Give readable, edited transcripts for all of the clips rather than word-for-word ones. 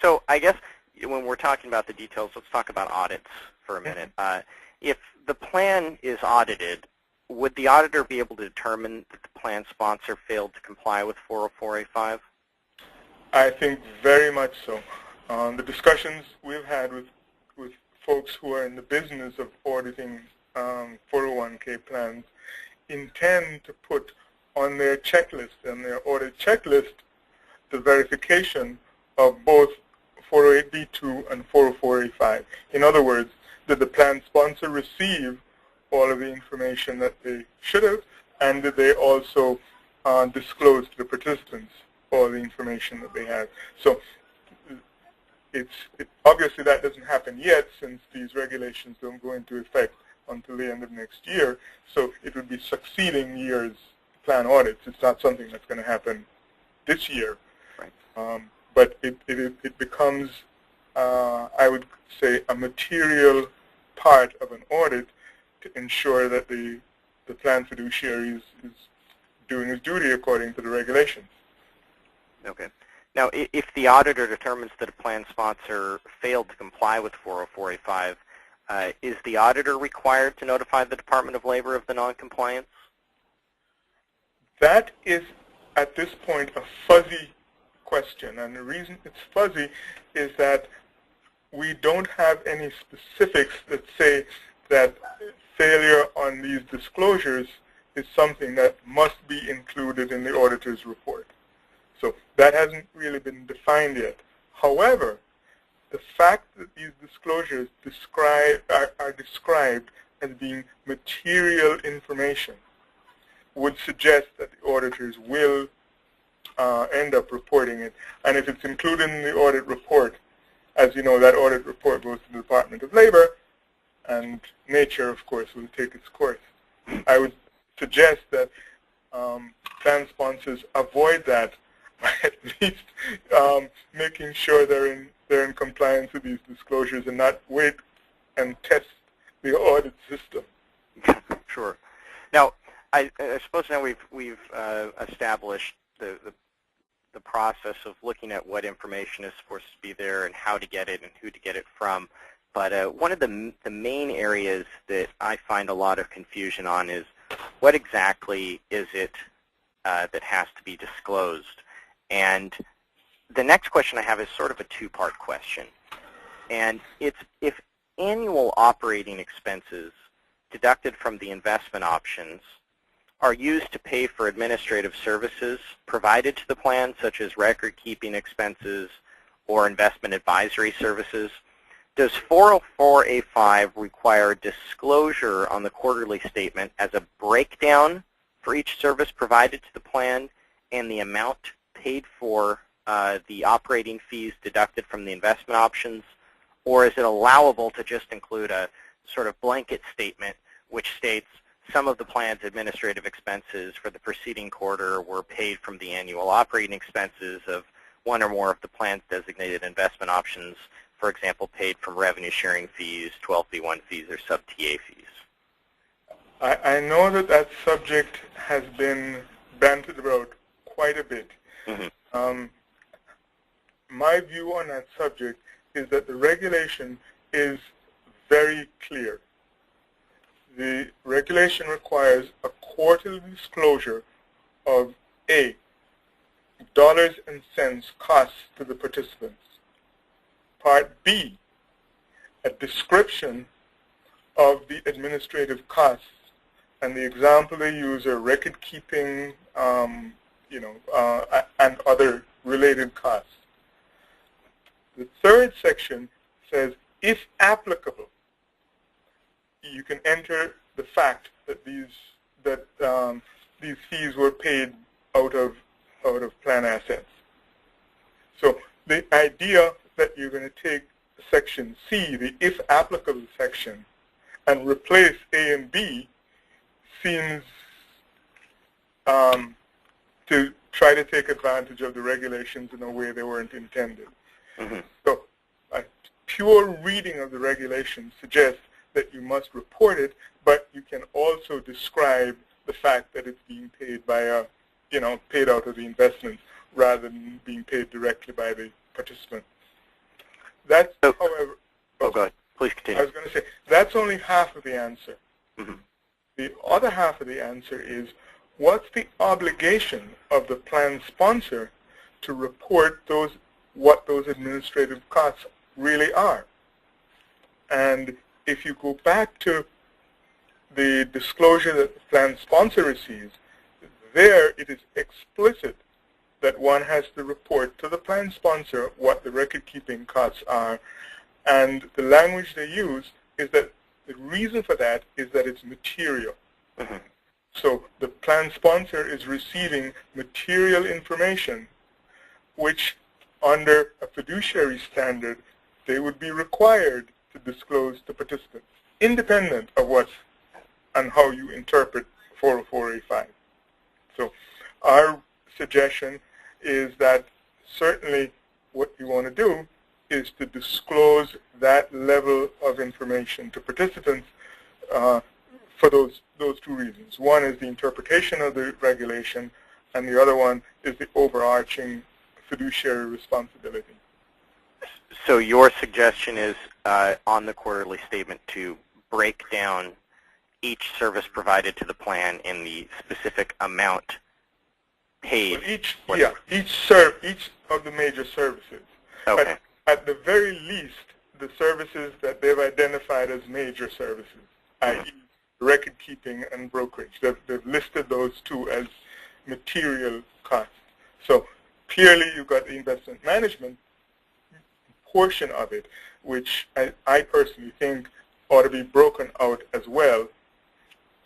So I guess when we're talking about the details, let's talk about audits for a minute. If the plan is audited, would the auditor be able to determine that the plan sponsor failed to comply with 404A5? I think very much so. The discussions we've had with folks who are in the business of auditing 401k plans intend to put on their checklist, and their audit checklist, the verification of both 408B2 and 404A5. In other words, did the plan sponsor receive all of the information that they should have, and did they also disclose to the participants all the information that they had? So obviously that doesn't happen yet, since these regulations don't go into effect until the end of next year. So it would be succeeding years' plan audits. It's not something that's going to happen this year. Right. But it becomes, I would say, a material part of an audit to ensure that the plan fiduciary is doing his duty according to the regulations. Okay. Now, if the auditor determines that a plan sponsor failed to comply with 404A5, is the auditor required to notify the Department of Labor of the noncompliance? That is, at this point, a fuzzy question. And the reason it's fuzzy is that we don't have any specifics that say that failure on these disclosures is something that must be included in the auditor's report. So that hasn't really been defined yet. However, the fact that these disclosures are described as being material information would suggest that the auditors will end up reporting it. And if it's included in the audit report, as you know, that audit report goes to the Department of Labor, and nature, of course, will take its course. I would suggest that plan sponsors avoid that by at least making sure they're in compliance with these disclosures and not wait and test the audit system. Sure. Now, I suppose now we've established the process of looking at what information is supposed to be there and how to get it and who to get it from. But one of the main areas that I find a lot of confusion on is what exactly is it that has to be disclosed? And the next question I have is sort of a two-part question. And it's if annual operating expenses deducted from the investment options are used to pay for administrative services provided to the plan, such as record-keeping expenses or investment advisory services, does 404A5 require disclosure on the quarterly statement as a breakdown for each service provided to the plan and the amount paid for the operating fees deducted from the investment options, or is it allowable to just include a sort of blanket statement which states some of the plan's administrative expenses for the preceding quarter were paid from the annual operating expenses of one or more of the plan's designated investment options, for example, paid from revenue sharing fees, 12B1 fees, or sub-TA fees? I know that subject has been bantered about quite a bit. Mm-hmm. My view on that subject is that the regulation is very clear. The regulation requires a quarterly disclosure of A, dollars and cents costs to the participants. Part B, a description of the administrative costs. And the example they use are record keeping, and other related costs. The third section says, if applicable, you can enter the fact that these fees were paid out of plan assets. So the idea that you're going to take section C, the if applicable section, and replace A and B seems to try to take advantage of the regulations in a way they weren't intended. Mm-hmm. So a pure reading of the regulations suggests that you must report it, but you can also describe the fact that it's being paid by paid out of the investment rather than being paid directly by the participant. That's, So, however, oh, go ahead. Please I continue. was going to say, that's only half of the answer. Mm-hmm. The other half of the answer is, what's the obligation of the plan sponsor to report what those administrative costs really are? And if you go back to the disclosure that the plan sponsor receives, there it is explicit that one has to report to the plan sponsor what the record-keeping costs are. And the language they use is that the reason for that is that it's material. Mm-hmm. So the plan sponsor is receiving material information which, under a fiduciary standard, they would be required to disclose to participants, independent of what and how you interpret 404A5. So our suggestion is that certainly what you want to do is to disclose that level of information to participants for those two reasons. One is the interpretation of the regulation, and the other one is the overarching fiduciary responsibility. So your suggestion is on the quarterly statement to break down each service provided to the plan in the specific amount paid. Well, each of the major services. Okay. At the very least, the services that they've identified as major services, i.e. record keeping and brokerage. They've listed those two as material costs. So clearly you've got the investment management portion of it, which I personally think ought to be broken out as well,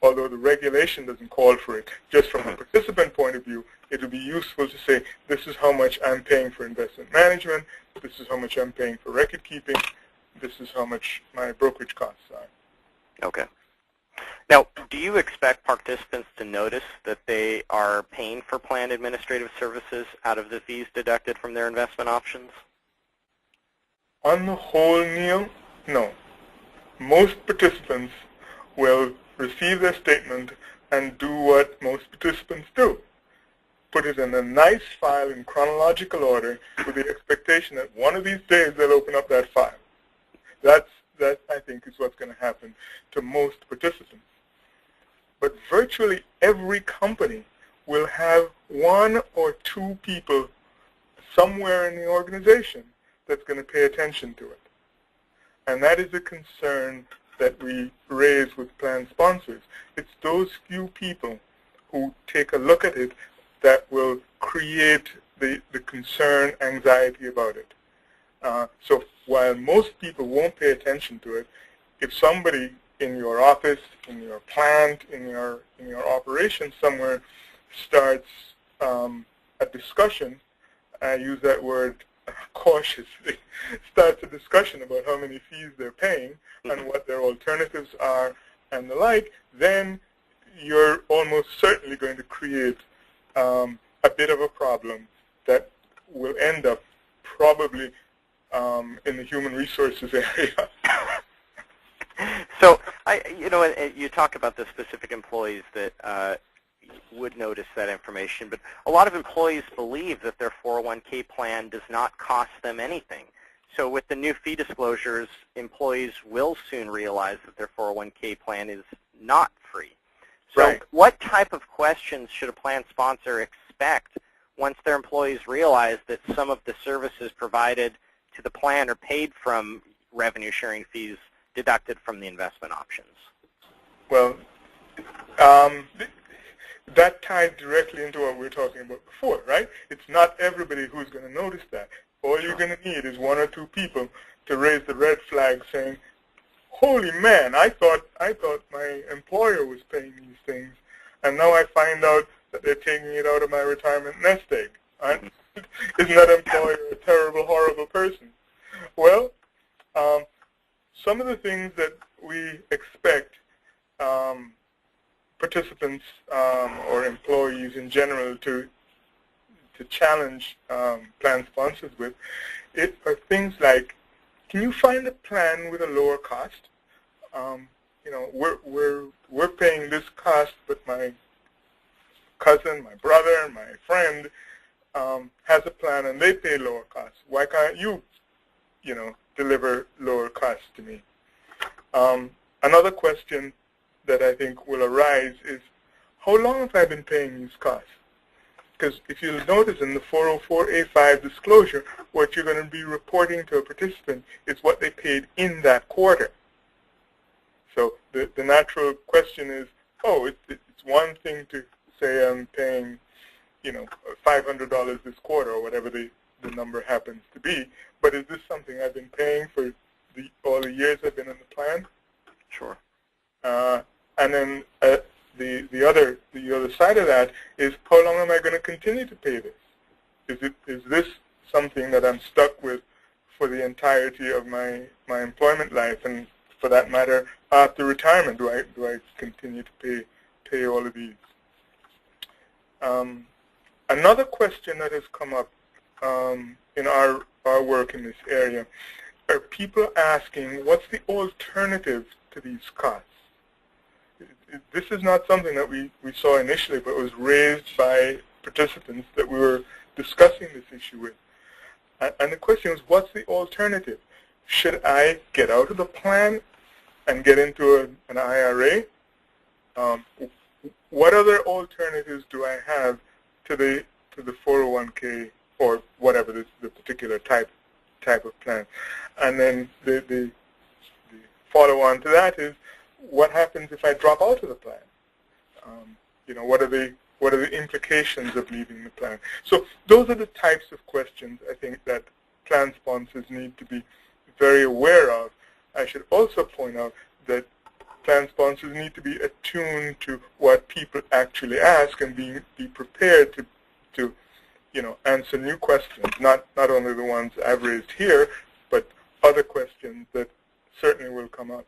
although the regulation doesn't call for it. Just from a participant point of view, it would be useful to say, this is how much I'm paying for investment management, this is how much I'm paying for record keeping, this is how much my brokerage costs are. Okay. Now, do you expect participants to notice that they are paying for plan administrative services out of the fees deducted from their investment options? On the whole, Neil, no. Most participants will receive their statement and do what most participants do. Put it in a nice file in chronological order with the expectation that one of these days they'll open up that file. That, I think, is what's going to happen to most participants. But virtually every company will have one or two people somewhere in the organization that's going to pay attention to it. And that is a concern that we raise with plan sponsors. It's those few people who take a look at it that will create the concern, anxiety about it. So while most people won't pay attention to it, if somebody in your office, in your plant, in your operation somewhere starts a discussion, I use that word cautiously, starts a discussion about how many fees they're paying and what their alternatives are and the like, then you're almost certainly going to create a bit of a problem that will end up probably in the human resources area. So, you talk about the specific employees that would notice that information, but a lot of employees believe that their 401k plan does not cost them anything. So with the new fee disclosures, employees will soon realize that their 401k plan is not free. So right. What type of questions should a plan sponsor expect once their employees realize that some of the services provided to the plan are paid from revenue sharing fees deducted from the investment options? Well, that ties directly into what we were talking about before, right? It's not everybody who's going to notice that. All you're going to need is one or two people to raise the red flag saying, holy man, I thought my employer was paying these things, and now I find out that they're taking it out of my retirement nest egg. Right? Isn't that employer a terrible, horrible person? Well, some of the things that we expect participants or employees in general to challenge plan sponsors with are things like, can you find a plan with a lower cost? We're paying this cost, but my cousin, my brother, my friend has a plan and they pay lower costs. Why can't you deliver lower costs to me. Another question that I think will arise is, how long have I been paying these costs? Because if you'll notice in the 404A5 disclosure, what you're going to be reporting to a participant is what they paid in that quarter. So the natural question is, oh, it's one thing to say I'm paying, $500 this quarter or whatever the number happens to be, but is this something I've been paying for all the years I've been in the plan? Sure. And then the other side of that is, how long am I going to continue to pay this? Is this something that I'm stuck with for the entirety of my employment life, and for that matter, after retirement, do I continue to pay all of these? Another question that has come up in our work in this area are people asking, what's the alternative to these costs? This is not something that we saw initially, but was raised by participants that we were discussing this issue with. And the question was, what's the alternative? Should I get out of the plan and get into an IRA? What other alternatives do I have to the 401k or whatever the particular type of plan? And then the follow-on to that is, what happens if I drop out of the plan? What are the implications of leaving the plan? So those are the types of questions I think that plan sponsors need to be very aware of. I should also point out that plan sponsors need to be attuned to what people actually ask and be prepared to answer new questions, not only the ones I've raised here, but other questions that certainly will come up.